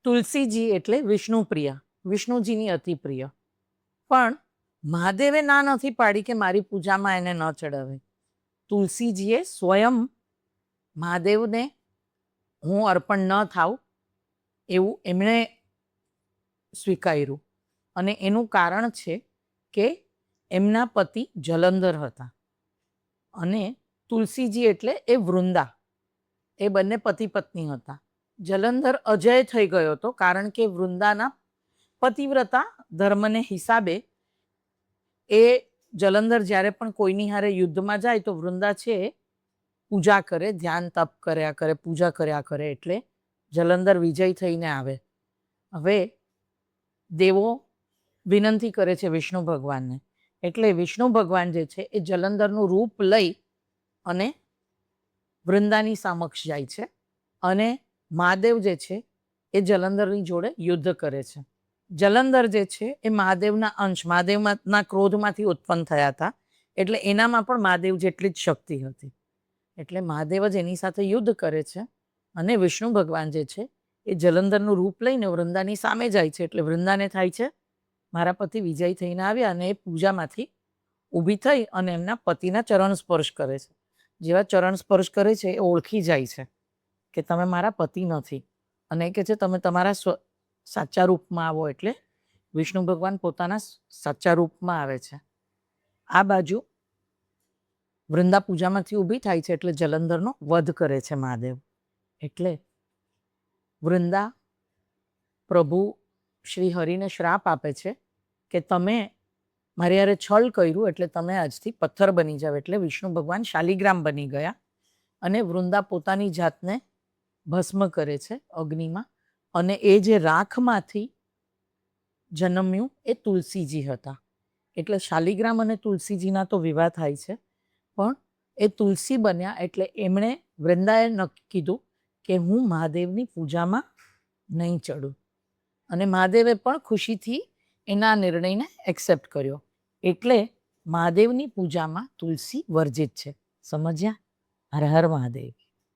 તુલસીજી એટલે વિષ્ણુપ્રિય, વિષ્ણુજીની અતિ પ્રિય. પણ મહાદેવે ના નથી પાડી કે મારી પૂજામાં એને ન ચડાવે. તુલસીજીએ સ્વયં મહાદેવને હું અર્પણ ન થાવ એવું એમણે સ્વીકાર્યું. અને એનું કારણ છે કે એમના પતિ જલંધર હતા અને તુલસીજી એટલે એ વૃંદા, એ બંને પતિ પત્ની હતા. જલંધર અજય થઈ ગયો હતો કારણ કે વૃંદાના પતિવ્રતા ધર્મને હિસાબે એ જલંધર જ્યારે પણ કોઈની હારે યુદ્ધમાં જાય તો વૃંદા છે પૂજા કરે, ધ્યાન તપ કર્યા કરે, પૂજા કર્યા કરે, એટલે જલંધર વિજય થઈને આવે. હવે દેવો વિનંતી કરે છે વિષ્ણુ ભગવાનને, એટલે વિષ્ણુ ભગવાન જે છે એ જલંધરનું રૂપ લઈ અને વૃંદાની સમક્ષ જાય છે અને મહાદેવ જે છે એ જલંધરની જોડે યુદ્ધ કરે છે. જલંધર જે છે એ મહાદેવના અંશ, મહાદેવના ક્રોધમાંથી ઉત્પન્ન થયા હતા, એટલે એનામાં પણ મહાદેવ જેટલી જ શક્તિ હતી. એટલે મહાદેવ જ એની સાથે યુદ્ધ કરે છે અને વિષ્ણુ ભગવાન જે છે એ જલંધરનું રૂપ લઈને વૃંદાની સામે જાય છે. એટલે વૃંદાને થાય છે મારા પતિ વિજય થઈને આવ્યા, અને એ પૂજામાંથી ઊભી થઈ અને એમના પતિના ચરણ સ્પર્શ કરે છે. જેવા ચરણ સ્પર્શ કરે છે એ ઓળખી જાય છે કે તમે મારા પતિ નથી, અને એ કહે છે તમે તમારા સાચા રૂપમાં આવો. એટલે વિષ્ણુ ભગવાન પોતાના સાચા રૂપમાં આવે છે. આ બાજુ વૃંદા પૂજામાંથી ઊભી થાય છે એટલે જલંધરનો વધ કરે છે મહાદેવ. એટલે વૃંદા પ્રભુ શ્રી હરિને શ્રાપ આપે છે કે તમે મારી હારે છળ કર્યું એટલે તમે આજથી પથ્થર બની જાવ. એટલે વિષ્ણુ ભગવાન શાલિગ્રામ બની ગયા અને વૃંદા પોતાની જાતને ભસ્મ કરે છે અગ્નિમાં. અને એ જે રાખમાંથી જન્મ્યું એ તુલસીજી હતા. એટલે શાલિગ્રામ અને તુલસીજીના તો વિવાહ થાય છે, પણ એ તુલસી બન્યા એટલે એમણે વૃંદાએ કીધું કે હું મહાદેવની પૂજામાં નહીં ચડું, અને મહાદેવે પણ ખુશીથી એના નિર્ણયને એક્સેપ્ટ કર્યો. એટલે મહાદેવની પૂજામાં તુલસી વર્જિત છે. સમજ્યા? હર હર મહાદેવ.